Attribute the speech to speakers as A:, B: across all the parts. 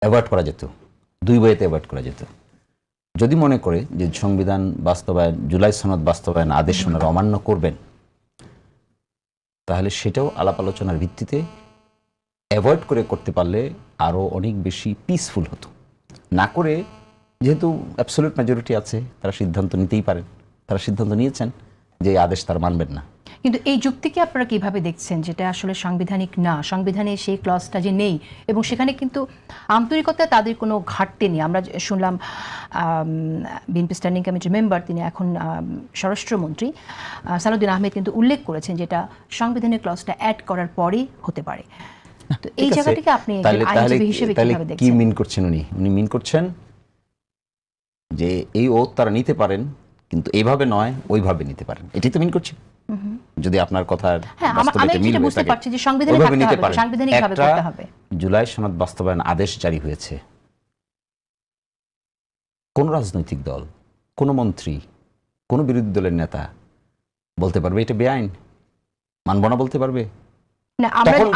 A: Avoid করা যেত, 2 ওয়েতে অ্যাভয়েড করা যেত। যদি মনে করে যে সংবিধান বাস্তবায়ন, জুলাই সনদ বাস্তবায়ন আদেশ ওনারা অমান্য করবেন, তাহলে সেটাও আলাপ আলোচনার ভিত্তিতে অ্যাভয়েড করে করতে পারলে আরও অনেক বেশি পিসফুল হতো। না করে যেহেতু অ্যাবসলিউট মেজরিটি আছে, তারা সিদ্ধান্ত নিতেই পারেন, তারা সিদ্ধান্ত নিয়েছেন যে এই আদেশ তারা মানবেন না।
B: কিন্তু এই যুক্তিকে আপনারা কিভাবে দেখছেন, যেটা আসলে সাংবিধানিক না, সংবিধানে সেই ক্লজটা যে নেই এবং সেখানে কিন্তু আন্তরিকতা তাদের কোনো ঘাটতি নেই। আমরা শুনলাম বিএনপি স্ট্যান্ডিং কমিটির মেম্বার, তিনি এখন স্বরাষ্ট্রমন্ত্রী সালাউদ্দিন আহমেদ কিন্তু উল্লেখ করেছেন যেটা সংবিধানের ক্লজটা অ্যাড করার পরেই হতে পারে। তো এই জায়গাটাকে আপনি আইনজীবী হিসেবে কিভাবে দেখছেন?
A: কি মিন করছেন উনি মিন করছেন যে এই ওত তারা নিতে পারেন, কিন্তু এইভাবে নয় ওইভাবে নিতে পারেন, এটাই তো মিন করছে। যদি আপনার কথার বাস্তবতায় মিল হয়ে থাকে ওইভাবে নিতে পারেন। একটা জুলাই সনদ বাস্তবায়ন আদেশ জারি হয়েছে, কোন রাজনৈতিক দল, কোন মন্ত্রী, কোন বিরোধী দলের নেতা বলতে পারবে এটা বেআইন, মানব না বলতে পারবে
B: না?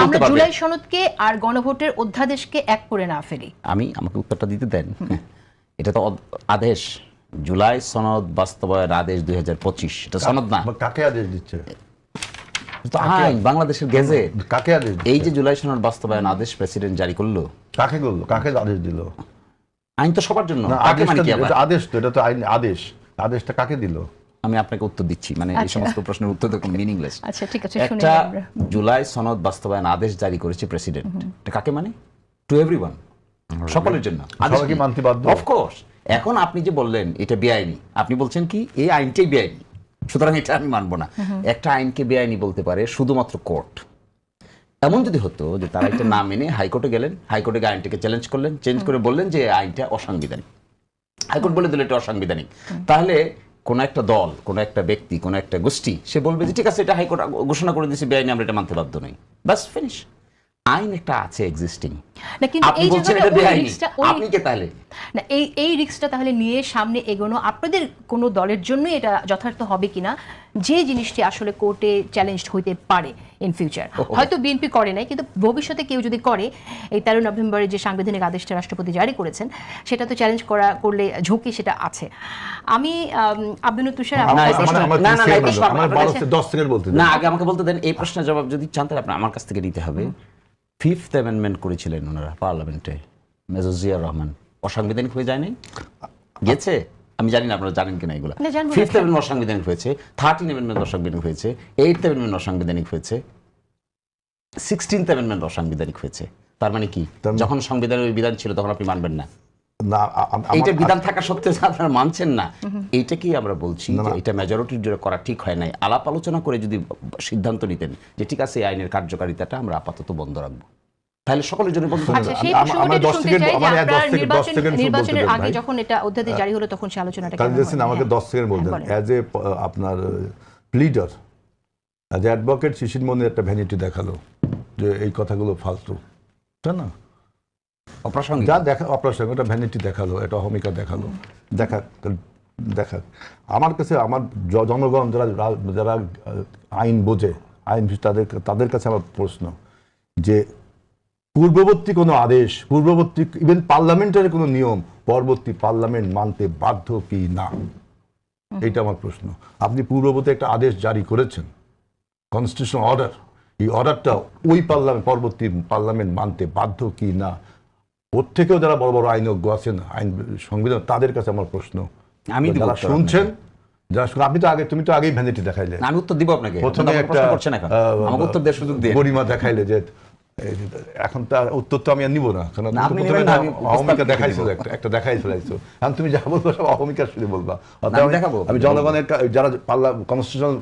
B: আমরা জুলাই সনদকে আর গণভোটের অধ্যাদেশকে এক করে না ফেলি।
A: আমাকে উত্তরটা দিতে দেন। এটা তো আদেশ, জুলাই সনদ বাস্তবায়ন আদেশ 2025, এটা সনদ না।
C: কাকে আদেশ দিচ্ছে?
A: আইন, বাংলাদেশের গেজেট।
C: কাকে আদেশ?
A: এই যে জুলাই সনদ বাস্তবায়ন আদেশ প্রেসিডেন্ট জারি করলো,
C: কাকে করলো? কাকে আদেশ দিল?
A: আইন তো সবার জন্য।
C: আদেশ তো, এটা তো আইন আদেশ। আদেশটা কাকে দিল?
A: আমি আপনাকে উত্তর দিচ্ছি, মানে এই সমস্ত প্রশ্নের উত্তর তো মিনিংলেস।
B: আচ্ছা ঠিক আছে,
A: একটা জুলাই সনদ বাস্তবায়ন আদেশ জারি করেছে প্রেসিডেন্ট, এটা কাকে মানে? টু এভরিওয়ান, সকলের জন্য।
C: সবাইকে মানতে বাধ্য।
A: অফকোর্স। এখন আপনি যে বললেন এটা বেআইনি, আপনি বলছেন কি এই আইনটাই বেআইনি, সুতরাং এটা আমি মানবো না। একটা আইনকে বেআইনি বলতে পারে শুধুমাত্র কোর্ট। এমন যদি হতো যে তারা এটা না মেনে হাইকোর্টে গেলেন, হাইকোর্টে আইনটাকে চ্যালেঞ্জ করলেন, চেঞ্জ করে বললেন যে আইনটা অসাংবিধানিক, হাইকোর্ট বলে দিল এটা অসাংবিধানিক, তাহলে কোন একটা দল, কোন একটা ব্যক্তি, কোন একটা গোষ্ঠী সে বলবে যে ঠিক আছে এটা হাইকোর্ট ঘোষণা করে দিয়েছে বেআইনি, আমরা এটা মানতে বাধ্য নই, বাস ফিনিশ। আইন একটা আছে এক্সিস্টিং, আপনি বলছেন এটা বেআইনি, আপনি কে তাহলে?
B: না, এই রিস্কটা তাহলে নিয়ে সামনে এগোনো আপনাদের কোনো দলের জন্য এটা যথার্থ হবে কিনা, যে জিনিসটি আসলে কোর্টে চ্যালেঞ্জড হইতে পারে ইন ফিউচার। হয়তো বিএনপি করে নাই, কিন্তু ভবিষ্যতে কেউ যদি করে, এই 13 নভেম্বরে যে সাংবিধানিক আদেশটা রাষ্ট্রপতি জারি করেছেন সেটা তো চ্যালেঞ্জ করলে ঝুঁকি সেটা আছে। আমি আব্দুল তুষার,
A: না আগে আমাকে বলতে দেন, এই প্রশ্নের জবাব যদি চান তাহলে আমার কাছ থেকে নিতে হবে। 5th অ্যামেন্ডমেন্ট করেছিলেন ওনারা পার্লামেন্টে, মেজর জিয়াউর রহমান, অসাংবিধানিক হয়ে যায়নি? গেছে? আমি জানি না আপনারা জানেন কিনা এগুলো। 5th অ্যামেন্ডমেন্ট অসাংবিধানিক হয়েছে, 13th অ্যামেন্ডমেন্ট অসাংবিধানিক হয়েছে, 8th অ্যামেন্ডমেন্ট অসাংবিধানিক হয়েছে, 16th অ্যামেন্ডমেন্ট অসাংবিধানিক হয়েছে। তার মানে কি, যখন সংবিধানের বিধান ছিল তখন আপনি মানবেন না?
C: না,
A: এইটা বিধান থাকা সত্ত্বেও আপনারা মানছেন না, এইটাকেই আমরা বলছি যে এটা মেজরিটির জন্য করা ঠিক হয় নাই। আলাপ আলোচনা করে যদি সিদ্ধান্ত নিতেন যে ঠিক আছে এই আইনের কার্যকারিতাটা আমরা আপাতত বন্ধ রাখবো, তাহলে সকলের জন্য বন্ধ হবে।
B: নির্বাচনের আগে যখন এটা অধ্যাদেশ জারি হলো তখন সেই আলোচনাটা কেমন হয়?
C: আমাকে 10 সেকেন্ড বলতেন অ্যাজ এ আপনার লিডার, অ্যাজ এ অ্যাডভোকেট, শিশির মনির একটা ভ্যানিটি দেখালো যে এই কথাগুলো ফালতু, তাই না?
A: অপ্রাসঙ্গিক
C: যা দেখা অপ্রাসঙ্গিক, এটা ভ্যানিটি দেখালো, এটা অহমিকা দেখালো, দেখা আমার কাছে, আমার জনগণ যারা আইন বোঝে, আইন তাদের কাছে আমার প্রশ্ন যে পূর্ববর্তী কোনো আদেশ, পূর্ববর্তী ইভেন পার্লামেন্টের কোনো নিয়ম পরবর্তী পার্লামেন্ট মানতে বাধ্য কি না, এইটা আমার প্রশ্ন। আপনি পূর্ববর্তী একটা আদেশ জারি করেছেন, কনস্টিটিউশনাল অর্ডার, এই অর্ডারটা ওই পরবর্তী পার্লামেন্ট মানতে বাধ্য কি না? ওর থেকেও যারা বড় বড় আইনজ্ঞ আছেন, আইন সংবিধান, তাদের কাছে আমার প্রশ্ন।
A: আমি
C: যারা শুনছেন, আপনি তো তুমি তো আগেই ভ্যানিটি দেখাইলে,
A: আমি উত্তর দিব আপনাকে।
C: প্রথমে একটা
A: উত্তর দেওয়ার সুযোগ দিয়ে
C: গরিমা দেখাইলে যে এখন তার উত্তর তো আমি আর নিব না, কারণ অহমিকা দেখাইছো, একটা দেখাই ফেলাইছো। এখন তুমি যা বলবো সব অহমিকার শুনে বলবা। আমি জনগণের যারা কনস্টিটিউশন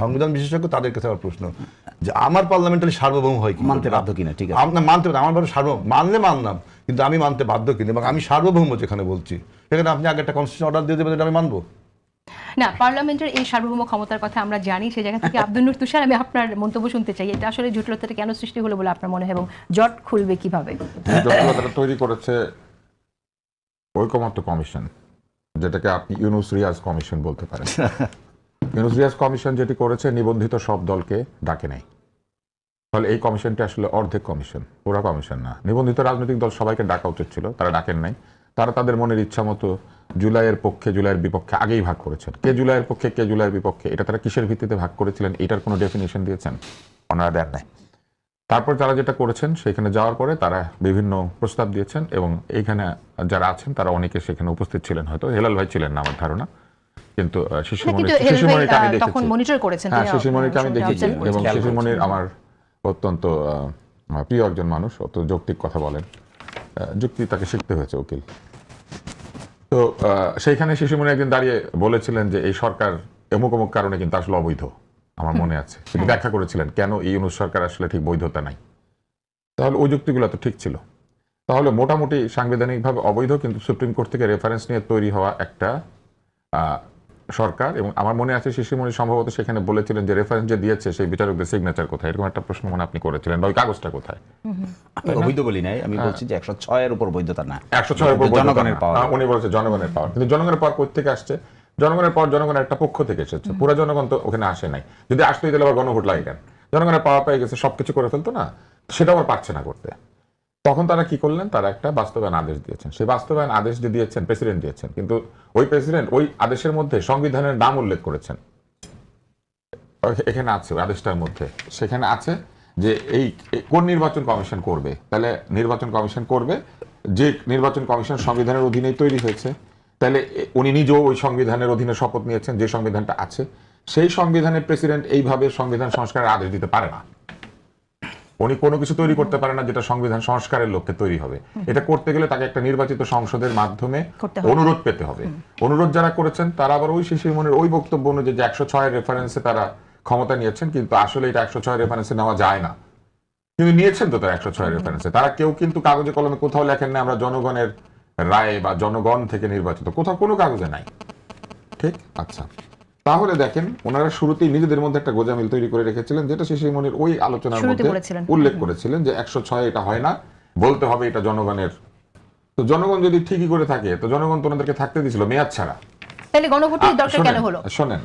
C: সংবিধান বিশেষজ্ঞ তাদের কাছে আমার প্রশ্ন যে আমার পার্লামেন্টারি সার্বভৌম হয় কি,
A: মানতে বাধ্য কিনা? ঠিক আছে,
C: আপনার মানতে আমার মানলে মানলাম, কিন্তু আমি মানতে বাধ্য কিনা এবং আমি সার্বভৌম যেখানে বলছি সেখানে আপনি আগে একটা কনস্টিটিউশন অর্ডার দিয়ে দেবেন, এটা আমি মানবো
B: না? পার্লামেন্টের এই সার্বভৌম ক্ষমতার কথা আমরা জানি, সেই জায়গা থেকে আব্দুল নূর তুষার, আমি আপনার মন্তব্য শুনতে চাই। এটা আসলে জটিলতাটা কেন সৃষ্টি হলো বলে আপনার মনে হয় এবং জট খুলবে কিভাবে?
D: জটিলতাটা তৈরি করেছে ঐকমত্য কমিশন, যেটাকে আপনি ইউনুস রিয়াজ কমিশন বলতে পারেন। ইউনুস রিয়াজ কমিশন যেটি করেছে, নিবন্ধিত সব দলকে ডাকে নাই, তাহলে এই কমিশনটি আসলে অর্ধেক কমিশন, পুরো কমিশন না। নিবন্ধিত রাজনৈতিক দল সবাইকে ডাকা উচিত ছিল, তারা ডাকেন নাই। তারা তাদের মনের ইচ্ছা মতো জুলাইয়ের পক্ষে জুলাইয়ের বিপক্ষে আগেই ভাগ করেছেন। কে জুলাইয়ের পক্ষে কে জুলাইয়ের বিপক্ষে, এটা তারা কিসের ভিত্তিতে ভাগ করেছিলেন এটার কোনো ডেফিনেশন দিয়েছেন? ওনারা দেন নাই। তারপর তারা যেটা করেছেন, সেখানে যাওয়ার পরে তারা বিভিন্ন প্রস্তাব দিয়েছেন এবং এইখানে যারা আছেন তারা অনেকে সেখানে উপস্থিত ছিলেন, হয়তো হেলাল ভাই ছিলেন না আমার ধারণা, কিন্তু শিশিরমণিকে আমি দেখেছি।
B: তখন মনিটর করেছেন।
D: হ্যাঁ, শিশিরমণিকে আমি দেখেছি
B: observe করেছেন।
D: এবং শিশিরমণির আমার অত্যন্ত প্রিয় একজন মানুষ, অত যৌক্তিক কথা বলেন, যুক্তি তাকে শিখতে হয়েছে উকিল। তো সেইখানে শিশিরমণি একদিন দাঁড়িয়ে বলেছিলেন যে এই সরকার অমুক অমুক কারণে কিন্তু আসলে অবৈধ, আমার মনে আছে। তিনি ব্যাখ্যা করেছিলেন কেন এই ইউনূস সরকার আসলে ঠিক বৈধতা নাই। তাহলে ওই যুক্তিগুলো তো ঠিক ছিল। তাহলে মোটামুটি সাংবিধানিকভাবে অবৈধ, কিন্তু সুপ্রিম কোর্ট থেকে রেফারেন্স নিয়ে তৈরি হওয়া একটা সরকার। এবং আমার মনে আছে শিশিরমণি সম্ভবত সেখানে বলেছিলেন যে রেফারেন্স যে দিয়েছে সেই বিচারকদের সিগনেচার কোথায়, এরকম একটা প্রশ্ন মনে আপনি করেছিলেন, ওই কাগজটা কোথায়?
A: আমি অবৈধ বলি নাই, আমি বলছি যে 106 এর উপর বৈধতা না,
D: 106 এর উপর
A: জনগণের পাওয়ার।
D: উনি বলেছে জনগণের পাওয়ার, কিন্তু জনগণের পাওয়ার কোথা থেকে আসছে? জনগণের পাওয়ার জনগণের একটা পক্ষ থেকে এসেছে, পুরো জনগণ তো ওখানে আসে নাই। যদি আসতোই তাহলে আবার গণভোট লাগে কেন? জনগণের পাওয়ার পেয়ে গেছে, সবকিছু করে ফেলতো না, সেটা আবার পারছে না করতে। তখন তারা কি করলেন? তারা একটা বাস্তবায়ন আদেশ দিয়েছেন। সেই বাস্তবায়ন আদেশ যে দিয়েছেন প্রেসিডেন্ট দিয়েছেন, কিন্তু ওই প্রেসিডেন্ট ওই আদেশের মধ্যে সংবিধানের নাম উল্লেখ করেছেন। এখানে আছে আদেশটার মধ্যে, সেখানে আছে যে এই কোন নির্বাচন কমিশন করবে। তাহলে নির্বাচন কমিশন করবে যে নির্বাচন কমিশন সংবিধানের অধীনেই তৈরি হয়েছে। তাহলে উনি নিজেও ওই সংবিধানের অধীনে শপথ নিয়েছেন, যে সংবিধানটা আছে। সেই সংবিধানের প্রেসিডেন্ট এইভাবে সংবিধান সংস্কারের আদেশ দিতে পারে না। উনি কোনো কিছু তৈরি করতে পারে না যেটা সংবিধান সংস্কারের লক্ষ্যে তৈরি হবে। এটা করতে গেলে তাকে একটা নির্বাচিত সংসদের মাধ্যমে অনুরোধ পেতে হবে। অনুরোধ যারা করেছেন তারা আবার ওই শিশিরমণির ওই বক্তব্য অনুযায়ী যে 106 রেফারেন্সে তারা ক্ষমতা নিয়েছেন, কিন্তু আসলে এটা 106 রেফারেন্সে নেওয়া যায় না। কিন্তু নিয়েছেন তো তারা 106 রেফারেন্সে। তারা কেউ কিন্তু কাগজে কলমে কোথাও লেখেন না আমরা জনগণের রায় বা জনগণ থেকে নির্বাচিত, কোথাও কোনো কাগজে নাই। ঠিক? আচ্ছা, তাহলে দেখেন ওনারা শুরুতেই নিজেদের মধ্যে একটা গোঁজামিল তৈরি করে রেখেছিলেন, যেটা শিশিরমণির ওই আলোচনার মধ্যে উল্লেখ করেছিলেন যে 106 এটা হয় না, বলতে হবে এটা জনগণের। তো জনগণ যদি ঠিকই করে থাকে, তো জনগণ তো ওনাদেরকে থাকতে দিয়েছিল মেয়াদ ছাড়া।
B: তাহলে গণভোটের দরকার কেন হলো?
D: শোনেন,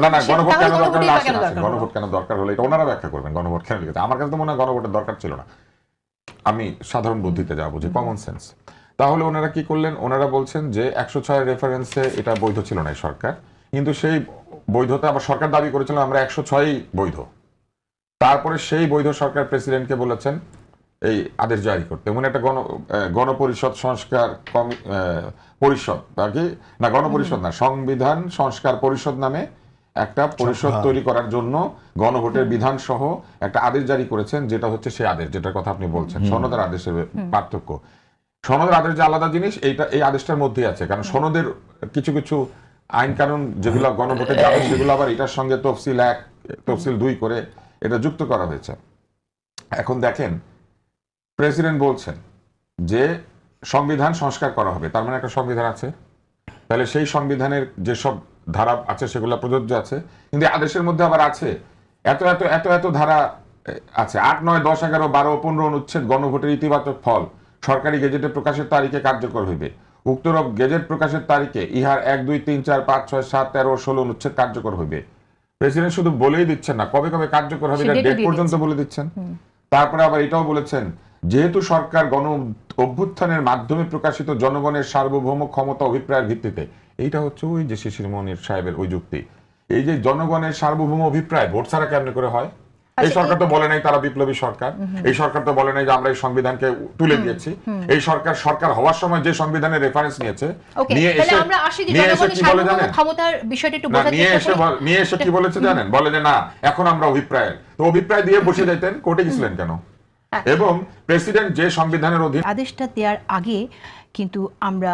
B: না,
D: গণভোট কেন দরকার হলো?
B: গণভোট
D: গণভোট কেন দরকার হলো এটা ওনারা ব্যাখ্যা করবেন। গণভোট কেন লিখেছে? আমার কাছে তো মনে হয় গণভোটের দরকার ছিল না। আমি সাধারণ বুদ্ধিতে যা বুঝি, কমন সেন্স। তাহলে ওনারা কি করলেন? ওনারা বলছেন যে 106 রেফারেন্সে এটা বৈধ ছিল না এই সরকার, কিন্তু সেই বৈধতা আবার সরকার দাবি করেছিল আমরা 106 বৈধ। তারপরে সেই বৈধ সরকার প্রেসিডেন্টকে বলেছেন এই আদেশ জারি করতে। এমন একটা গণপরিষদ সংস্কার পরিষদ আর কি, না গণপরিষদ না, সংবিধান সংস্কার পরিষদ নামে একটা পরিষদ তৈরি করার জন্য গণভোটের বিধান সহ একটা আদেশ জারি করেছেন, যেটা হচ্ছে সেই আদেশ যেটার কথা আপনি বলছেন। সনদের আদেশের পার্থক্য, সনদের আদেশ যে আলাদা জিনিস, এইটা এই আদেশটার মধ্যেই আছে। কারণ সনদের কিছু কিছু আইন কানুন যেগুলো গণভোটে যাবে সেগুলো আবার এটার সঙ্গে তফসিল 1 তফসিল 2 করে এটা যুক্ত করা হয়েছে। এখন দেখেন প্রেসিডেন্ট বলছেন যে সংবিধান সংস্কার করা হবে, তার মানে একটা সংবিধান আছে, তাহলে সেই সংবিধানের যেসব ধারা আছে সেগুলো প্রযোজ্য আছে। কিন্তু আদেশের মধ্যে আবার আছে এত এত এত এত ধারা আছে, 8, 9, 10, 11, 12, 15 অনুচ্ছেদ গণভোটের ইতিবাচক ফল সরকারি গেজেটে প্রকাশের তারিখে কার্যকর হইবে। উক্তরূপ গেজেট প্রকাশের তারিখে ইহার 1, 2, 3, 4, 5, 6, 7, 13, 16 অনুচ্ছেদ কার্যকর হইবে। প্রেসিডেন্ট শুধু বলেই দিচ্ছেন না, কবে কবে কার্যকর হবে এটা ডেট পর্যন্ত বলে দিচ্ছেন। তারপরে আবার এটাও বলেছেন যেহেতু সরকার গণ অভ্যুত্থানের মাধ্যমে প্রকাশিত জনগণের সার্বভৌম ক্ষমতা অভিপ্রায়ের ভিত্তিতে, এইটা হচ্ছে ওই যে শিশিরমণির সাহেবের ওই যুক্তি, এই যে জনগণের সার্বভৌম অভিপ্রায় ভোট ছাড়া কেমনে করে হয়? এই সরকার তো বলে নাই তারা বিপ্লবী সরকার, এই সরকার তো বলে নাই যে আমরা এই সংবিধানকে তুলে দিয়েছি। এই সরকার সরকার হওয়ার সময় যে সংবিধানের রেফারেন্স নিয়েছে, নিয়ে এসে কি বলে জানেন?
B: ক্ষমতার বিষয়টা একটু বোঝার
D: চেষ্টা করি। নিয়ে এসে কি বলেছে জানেন? বলে যে না এখন আমরা অভিপ্রায়, তো অভিপ্রায় দিয়ে বসে যাইতেন, কোর্টে গেছিলেন কেন? এবং প্রেসিডেন্ট যে সংবিধানের অধীন
B: আদেশটা দেওয়ার আগে কিন্তু আমরা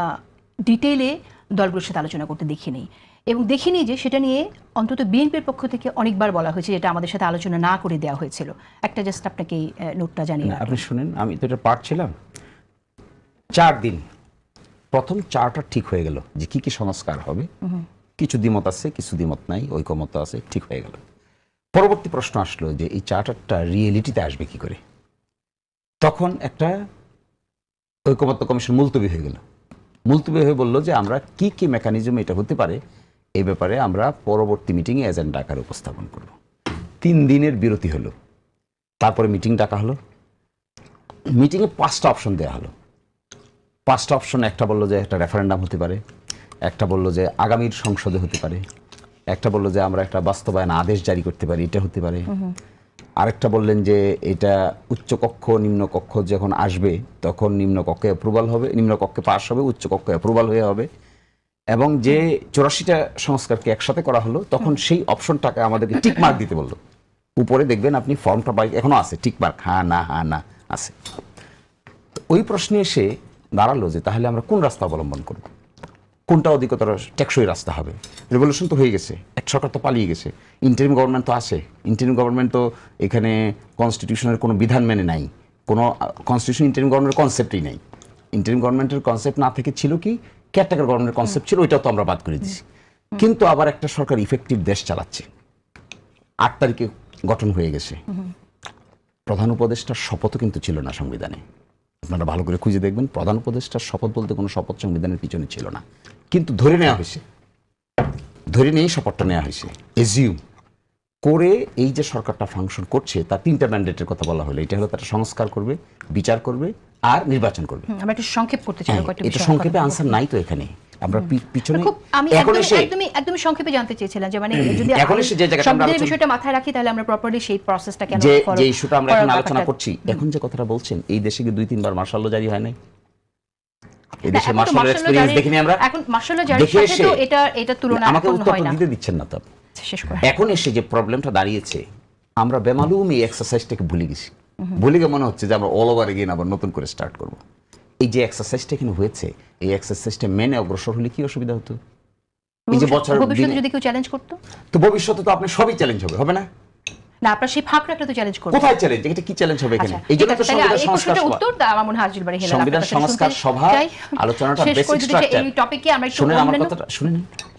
B: ডিটেইলে দলগুলোর সাথে আলোচনা করতে দেখিনি, এবং দেখিনি যে সেটা নিয়ে অন্তত বিএনপির পক্ষ থেকে অনেকবার বলা হয়েছে যেটা আমাদের সাথে আলোচনা না করে দেওয়া হয়েছিল। একটা জাস্ট আপনাকে এই নোটটা জানিয়ে
A: আপনি শুনেন, আমি তো এটা পার্ট ছিলাম 4 দিন। প্রথম চার্টার ঠিক হয়ে গেল যে কি কি সংস্কার হবে, কিছু দ্বিমত আছে, কিছু দ্বিমত নাই, ঐকমত্য আছে, ঠিক হয়ে গেল। পরবর্তী প্রশ্ন আসলো যে এই চার্টারটা রিয়েলিটিতে আসবে কি করে। তখন একটা ঐকমত্য কমিশন মুলতবি হয়ে গেল। মুলতবি হয়ে বললো যে আমরা কি কি মেকানিজম এটা হতে পারে এই ব্যাপারে আমরা পরবর্তী মিটিংয়ে এজেন্ডা আকারে উপস্থাপন করব। 3 দিনের বিরতি হলো। তারপরে মিটিং ডাকা হলো, মিটিংয়ে 5টা অপশন দেওয়া হলো। 5টা অপশন, একটা বললো যে একটা রেফারেন্ডাম হতে পারে, একটা বললো যে আগামীর সংসদে হতে পারে, একটা বললো যে আমরা একটা বাস্তবায়ন আদেশ জারি করতে পারি, এটা হতে পারে, আরেকটা বললেন যে এটা উচ্চকক্ষ নিম্নকক্ষ যখন আসবে তখন নিম্নকক্ষে অ্যাপ্রুভাল হবে, নিম্নকক্ষে পাস হবে, উচ্চকক্ষে অ্যাপ্রুভাল হয়ে হবে, এবং যে 84টা সংস্কারকে একসাথে করা হলো তখন সেই অপশনটাকে আমাদেরকে টিক মার্ক দিতে বললো। উপরে দেখবেন আপনি ফর্মটা পাই এখনো আছে, টিক মার্ক, হ্যাঁ না আছে। ওই প্রশ্নে এসে দাঁড়ালো যে তাহলে আমরা কোন রাস্তা অবলম্বন করব, কোনটা অধিকতর টেকসই রাস্তা হবে। রেভলিউশন তো হয়ে গেছে, এক সরকার তো পালিয়ে গেছে, ইন্টারিম গভর্নমেন্ট তো আছে, ইন্টারিম গভর্নমেন্ট তো এখানে কনস্টিটিউশনের কোনো বিধান মেনে নাই, কোনো কনস্টিটিউশন ইন্টারিম গভর্নমেন্টের কনসেপ্টই নেই। ইন্টারিম গভর্নমেন্টের কনসেপ্ট না থেকে ছিল কি কেয়ারটেকার গভর্নমেন্টের কনসেপ্ট ছিল, ওইটাও তো আমরা বাদ করে দিছি। কিন্তু আবার একটা সরকার ইফেক্টিভ দেশ চালাচ্ছে, 8 তারিখে গঠন হয়ে গেছে। প্রধান উপদেষ্টার শপথও কিন্তু ছিল না সংবিধানে, আপনারা ভালো করে খুঁজে দেখবেন। প্রধান উপদেষ্টার শপথ বলতে কোনো শপথ সংবিধানের পিছনে ছিল না, কিন্তু ধরে নেওয়া হয়েছে, ধরে নিয়েই শপথটা নেওয়া হয়েছে। এজিউম করে এই যে সরকারটা ফাংশন করছে তার 3টা ম্যান্ডেটের কথা বলা হলো। এটা হলো তারা সংস্কার করবে, বিচার করবে আর নির্বাচন করবে।
B: আমরা একটু সংক্ষেপ করতে চাই, কয়েকটা
A: এটা
B: বিষয়
A: সংক্ষেপে আনসার নাই তো এখানে, আমরা পিছনে
B: খুব আমি
A: এখন এসে
B: একদমই সংক্ষেপে জানতে চেয়েছিলাম যে মানে যদি
A: এখন এসে যে জায়গাটা আমরা
B: সংবিধানের
A: আলোচনা-
B: বিষয়টা মাথায় রাখি তাহলে আমরা প্রপারলি সেই প্রসেসটা কেন
A: যে
B: follow
A: যে ইস্যুটা আমরা এখন
B: করার
A: আলোচনা
B: ব্যাপারটা-
A: করছি, এখন যে কথাটা বলছেন, এই দেশে কি 2-3 বার মার্শাল ল জারি হয় নাই? এই
B: না,
A: দেশে
B: এখন তো
A: মার্শাল
B: martial law
A: এক্সপেরিয়েন্স
B: জারি-
A: দেখিনি আমরা।
B: এখন মার্শাল ল জারির
A: দেখে
B: সাথে
A: এসে
B: তো এটা তুলনা
A: আমাকে
B: এখন
A: উত্তর
B: হয় না।
A: দিতে দিচ্ছেন না তো।
B: শেষ করে
A: এখন এসে যে প্রবলেমটা দাঁড়িয়েছে, আমরা বেমালুম এই এক্সারসাইজটাকে ভুলে গেছি, ভুলে গিয়ে মনে হচ্ছে যে আমরা অল ওভার এগেইন আবার নতুন করে স্টার্ট করব। এই যে এক্সারসাইজটা এখানে হয়েছে, এই এক্সারসাইজটা মেনে অগ্রসর হলে কি অসুবিধা হতো? এই যে বছর
B: ভবিষ্যতে যদি কেউ চ্যালেঞ্জ করতো,
A: তো ভবিষ্যতে তো আপনি সবই চ্যালেঞ্জ হবে না?
B: না আপনার সেই ফাঁক রাখলে তো চ্যালেঞ্জ করবে।
A: কোথায় চ্যালেঞ্জ? এটা কি চ্যালেঞ্জ হবে এখানে?
B: আচ্ছা,
A: এই জন্য
B: ঠিক
A: তো
B: আছে, তাহলে
A: সংবিধান
B: এই
A: সংস্কার
B: প্রশ্নটার
A: সভা,
B: উত্তর আমার মনে হয় আজিল বাড়ি হেলাল
A: সংবিধান
B: আপনার কাছে
A: সংস্কার
B: শুনতে
A: সভা
B: চাই।
A: আলোচনাটা
B: শেষ করে
A: বেসিক
B: দিতে চাই
A: স্ট্রাকচার।
B: এই টপিকে আমরা একটু
A: শুনেন আমার
B: অন্যান্য-
A: কথাটা, শুনেন।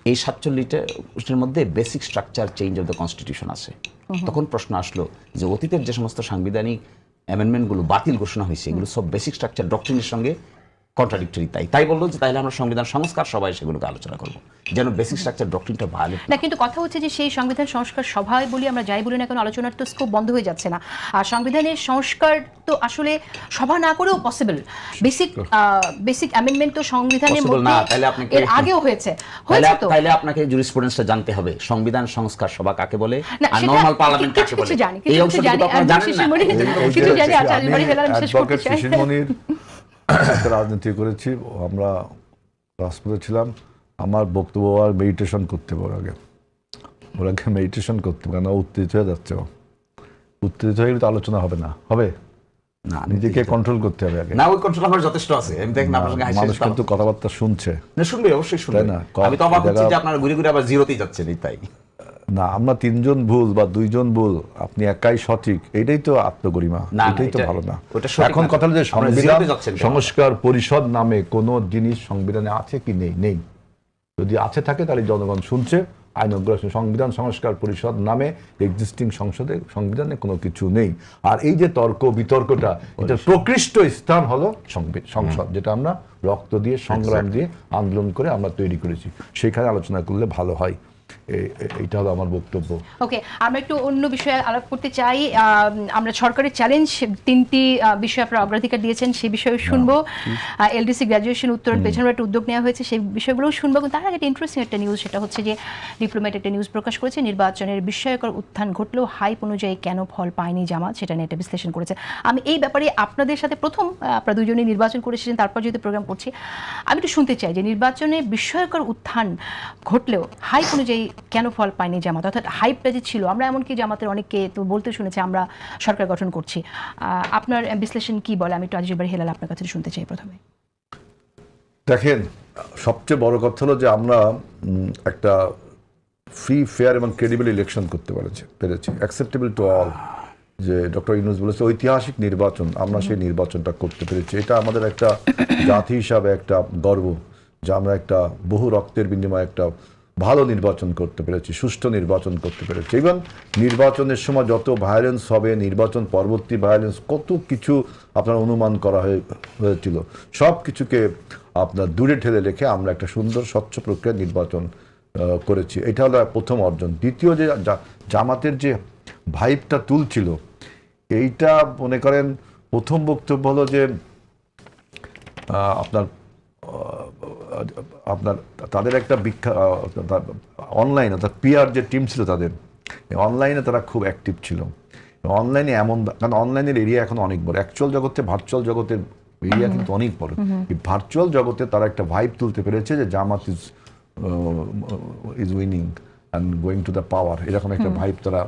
A: এই 47টার মধ্যে basic structure change of the constitution আছে। তখন প্রশ্ন আসলো যে অতীতের যে সমস্ত সাংবিধানিক অ্যামেন্ডমেন্টগুলো বাতিল ঘোষণা হয়েছে, এগুলো সব বেসিক স্ট্রাকচার ডক্ট্রিনের সঙ্গে কন্ট্রাডিক্টরি। তাই বললো যে তাইলে আমরা সংবিধান সংস্কার সভায় সেগুলোকে আলোচনা করব, যেন বেসিক স্ট্রাকচার ডক্ট্রিনটা ভালো।
B: না কিন্তু কথা হচ্ছে যে সেই সংবিধান সংস্কার সভায় বলি আমরা যাই বলি না কেন, আলোচনার তো স্কোপ বন্ধ হয়ে যাচ্ছে না। আর সংবিধানের সংস্কার তো আসলে সভা না করেও পসিবল। বেসিক অ্যামেন্ডমেন্ট তো সংবিধানের
A: Possible
B: মধ্যে
A: না, তাহলে আপনাকে
B: এর আগেও হয়েছে তো।
A: তাইলে আপনাকে জুরিসপ্রুডেন্সটা জানতে হবে, সংবিধান সংস্কার সভা কাকে বলে
B: না,
A: আর
B: সেটা
A: নরমাল পার্লামেন্ট
B: কিছু
A: কাকে বলে।
B: কিছু জানি,
A: এই
B: কিছু
A: অংশটা
B: জানি,
A: তো আপনারা জানেন না।
B: শিশিরমণি কিছু জানি। আচ্ছা, আজিল বাড়ি হেলাল শেষ করতে চাই।
C: শিশিরমণির একটা রাজনীতি করেছি, আমরা রাজপথে ছিলাম। আমার বক্তব্য আর মেডিটেশন করতে হবে, ওরা মেডিটেশন করতে হবে, কেন উত্তেজিত হয়ে যাচ্ছে। উত্তেজিত হয়ে গেলে তো আলোচনা হবে না, হবে
A: না,
C: নিজেকে কন্ট্রোল করতে হবে আগে।
A: না, ওই কন্ট্রোল আমার যথেষ্ট আছে। আমি দেখেন আপনার সঙ্গে হাসি
C: মানুষ কিন্তু কথাবার্তা শুনছে
A: না, শুনবে, অবশ্যই শুনবে।
C: তাই না?
A: আমি তো অবাক হচ্ছি যে আপনারা ঘুরে ঘুরে আবার জিরোতেই যাচ্ছেন। তাই
C: না, আমরা 3 জন ভুল বা 2 জন ভুল, আপনি একাই সঠিক, এটাই তো আত্মগরিমা,
A: না,
C: এটাই তো
A: এটা-
C: ভালো না।
A: ওটা সঠিক
C: এখন
A: না।
C: কথা হলো যে
A: আমরা
C: সংবিধান
A: জিরোতে যাচ্ছেন কেন?
C: সংস্কার পরিষদ নামে কোনো জিনিস সংবিধানে আছে কি নেই। যদি আছে থাকে তাহলে জনগণ শুনছে, আইন অগ্রসর। সংবিধান সংস্কার পরিষদ নামে এক্সিস্টিং সংবিধানে কোনো কিছু নেই। আর এই যে তর্ক বিতর্কটা, এটা প্রকৃষ্ট স্থান হলো সংসদ, যেটা আমরা রক্ত দিয়ে সংগ্রাম দিয়ে আন্দোলন করে আমরা তৈরি করেছি। সেখানে আলোচনা করলে ভালো হয়। এইটা হলো আমার বক্তব্য।
B: ওকে, আমরা একটু অন্য বিষয়ে আলাপ করতে চাই। আমরা সরকারের চ্যালেঞ্জ 3টি বিষয়ে আপনারা অগ্রাধিকার দিয়েছেন, সেই বিষয়ে শুনবো। এলডিসি গ্র্যাজুয়েশন উত্তরণ পেছনের একটা উদ্যোগ নেওয়া হয়েছে, সেই বিষয়গুলোও শুনবো। কিন্তু তার আগে একটা ইন্টারেস্টিং একটা নিউজ, সেটা হচ্ছে যে ডিপ্লোম্যাট একটা নিউজ প্রকাশ করেছে, নির্বাচনের বিস্ময়কর উত্থান ঘটলেও হাইপ অনুযায়ী কেন ফল পায়নি জামাত, সেটা নিয়ে একটা বিশ্লেষণ করেছে। আমি এই ব্যাপারে আপনাদের সাথে প্রথম, আপনারা দুজনেই নির্বাচন করে এসেছেন, তারপর যেহেতু প্রোগ্রাম করছি, আমি একটু শুনতে চাই যে নির্বাচনে বিস্ময়কর উত্থান ঘটলেও হাইপ অনুযায়ী কেন ফল পায়নি জামাত। অর্থাৎ হাইপটা যে ছিল, আমরা এমনকি জামাতের অনেককে তো বলতে শুনেছি আমরা সরকার গঠন করছি। আপনার বিশ্লেষণ কি বলে? আমি একটু আজিল বাড়ি হেলাল আপনার কাছে শুনতে চাই প্রথমে।
C: দেখেন, সবচেয়ে বড় কথা হলো যে আমরা একটা ফ্রি, ফেয়ার এবং ক্রেডিবল ইলেকশন করতে পেরেছি, অ্যাকসেপ্টেবল টু অল। যে ডক্টর ইউনূস বলেছে ঐতিহাসিক নির্বাচন, আমরা সেই নির্বাচনটা করতে পেরেছি। এটা আমাদের একটা জাতি হিসাবে একটা গর্ব যে আমরা একটা বহু রক্তের বিনিময়ে একটা ভালো নির্বাচন করতে পেরেছি, সুষ্ঠু নির্বাচন করতে পেরেছি। ইভেন নির্বাচনের সময় যত ভায়োলেন্স হবে, নির্বাচন পরবর্তী ভায়োলেন্স, কত কিছু আপনার অনুমান করা হয়েছিল, সব কিছুকে আপনার দূরে ঠেলে রেখে আমরা একটা সুন্দর স্বচ্ছ প্রক্রিয়া নির্বাচন করেছি। এটা হলো প্রথম অর্জন। দ্বিতীয়, যে জামাতের যে ভাইবটা তুলছিল, এইটা মনে করেন প্রথম বক্তব্য হলো যে আপনার আপনার তাদের একটা অনলাইন অর্থাৎ পিআর যে টিম ছিল তাদের, অনলাইনে তারা খুব অ্যাক্টিভ ছিল। অনলাইনে কারণ অনলাইনের এরিয়া এখন অনেক বড়, অ্যাকচুয়াল জগতে ভার্চুয়াল জগতের এরিয়া কিন্তু অনেক বড়। এই ভার্চুয়াল জগতে তারা একটা ভাইব তুলতে পেরেছে যে Jamaat is winning and going to the power, এরকম একটা ভাইব তারা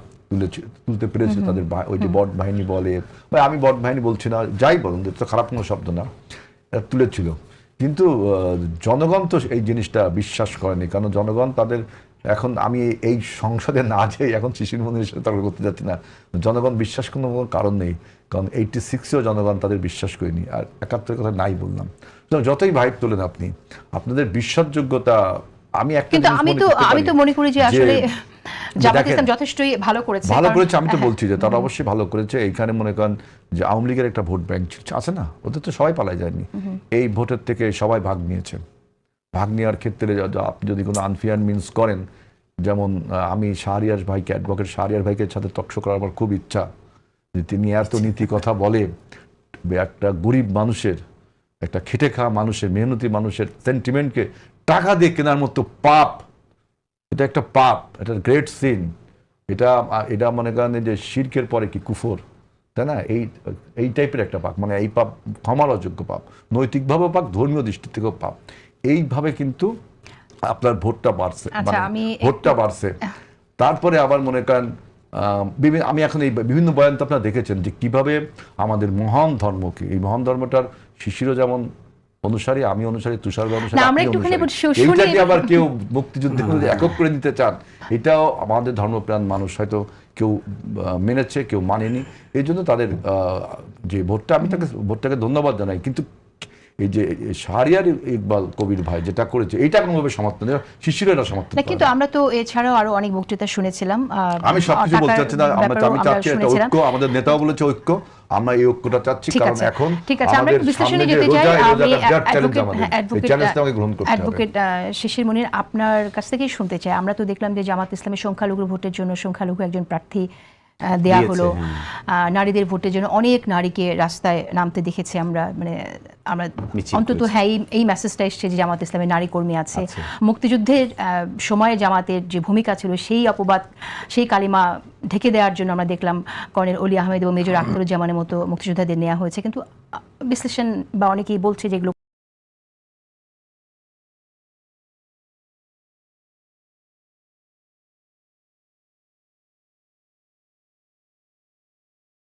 C: তুলতে পেরেছে। তাদের ওই যে বট বাহিনী বলে, বা আমি বট বাহিনী বলছি না, যাই বলুন, তো খারাপ কোনো শব্দ না, তুলেছিল। কিন্তু জনগণ তো এই জিনিসটা বিশ্বাস করেনি, কারণ জনগণ তাদের এখন আমি এই সংসদে না যেয়ে এখন শিশির মন্দিরের সাথে তর্ক করতে যাচ্ছি না, জনগণ বিশ্বাস কোনো কারণ নেই, কারণ 86-এও জনগণ তাদের বিশ্বাস করেনি, আর 71-এর কথা নাই বললাম। যতই ভাইব তোলেন আপনি, আপনাদের বিশ্বাসযোগ্যতা আমি একটা
B: কিন্তু আমি তো মনে করি যে আসলে জামাত ইসলাম যথেষ্টই ভালো করেছে।
C: আমি তো বলছি যে তারা অবশ্যই ভালো করেছে। এইখানে মনে করেন যে আওয়ামী লীগের একটা ভোট ব্যাংক আছে না, ওদের তো সবাই পালাই যায়নি, এই ভোটের থেকে সবাই ভাগ নিয়েছে। ভাগ নেওয়ার ক্ষেত্রে আপনি যদি কোনো আনফেয়ার মিনস করেন, যেমন আমি শাহরিয়ার ভাইকে, অ্যাডভোকেট শাহরিয়ার ভাইকে সাথে টকশো করার আমার খুব ইচ্ছা, যে তিনি এত নীতি কথা বলে, একটা গরিব মানুষের, একটা খেটে খাওয়া মানুষের, মেহনতি মানুষের সেন্টিমেন্টকে টাকা দিয়ে কেনার মতো পাপ, এটা একটা পাপ, এটা গ্রেট সিন। এটা মনে করেন যে শিরকের পরে কি কুফর, তাই না? এই টাইপের একটা পাপ, মানে এই পাপ ক্ষমার অযোগ্য পাপ, নৈতিকভাবেও পাপ, ধর্মীয় দৃষ্টি থেকেও পাপ। এইভাবে কিন্তু আপনার ভোটটা বাড়ছে, ভোটটা বাড়ছে। তারপরে আবার মনে করেন আমি এখন এই বিভিন্ন বয়ান তো আপনারা দেখেছেন যে কিভাবে আমাদের মহান ধর্মকে, এই মহান ধর্মটার শিশিরও যেমন অনুসারী, আমি অনুসারী, তুষার অনুসারী, এইটাকে আবার কেউ মুক্তিযুদ্ধের মধ্যে একক করে দিতে চান, এটাও আমাদের ধর্মপ্রাণ মানুষ হয়তো কেউ মেনেছে, কেউ মানেনি। এই জন্য তাদের যে ভোটটা, আমি ভোটটাকে ধন্যবাদ জানাই। কিন্তু এই যে শাহরিয়ার ইকবাল কবির ভাই যেটা করেছে, এটা কোনোভাবে সমর্থন, শিশিরেরা সমর্থন।
B: কিন্তু আমরা তো এছাড়াও আরো অনেক বক্তৃতা শুনেছিলাম।
C: আমি সবকিছু বলতে চাচ্ছি না, আমি চাচ্ছি একটা ঐক্য, আমাদের নেতাও বলেছে ঐক্য, আমরা এই ঐক্যটা চাচ্ছি, কারণ এখন আমাদের সামনে যে চ্যালেঞ্জটা গ্রহণ করতে হবে।
B: অ্যাডভোকেট শিশির মনির, আপনার কাছ থেকেই শুনতে চাই, আমরা তো দেখলাম যে জামাত ইসলামের সংখ্যালঘু ভোটের জন্য সংখ্যালঘু একজন প্রার্থী দেয়া হলো, নারীদের ভোটের জন্য অনেক নারীকে রাস্তায় নামতে দেখেছি আমরা, মানে আমরা অন্তত হ্যাঁ এই মেসেজটা এসছে যে জামাত ইসলামের নারী কর্মী আছে। মুক্তিযুদ্ধের সময়ে জামাতের যে ভূমিকা ছিল, সেই অপবাদ, সেই কালিমা ঢেকে দেওয়ার জন্য আমরা দেখলাম কর্নেল অলি আহমেদ এবং মেজর আখতারুজ্জামানের মতো মুক্তিযোদ্ধাদের নেওয়া হয়েছে। কিন্তু বিশ্লেষণ বা অনেকেই বলছে যেগুলো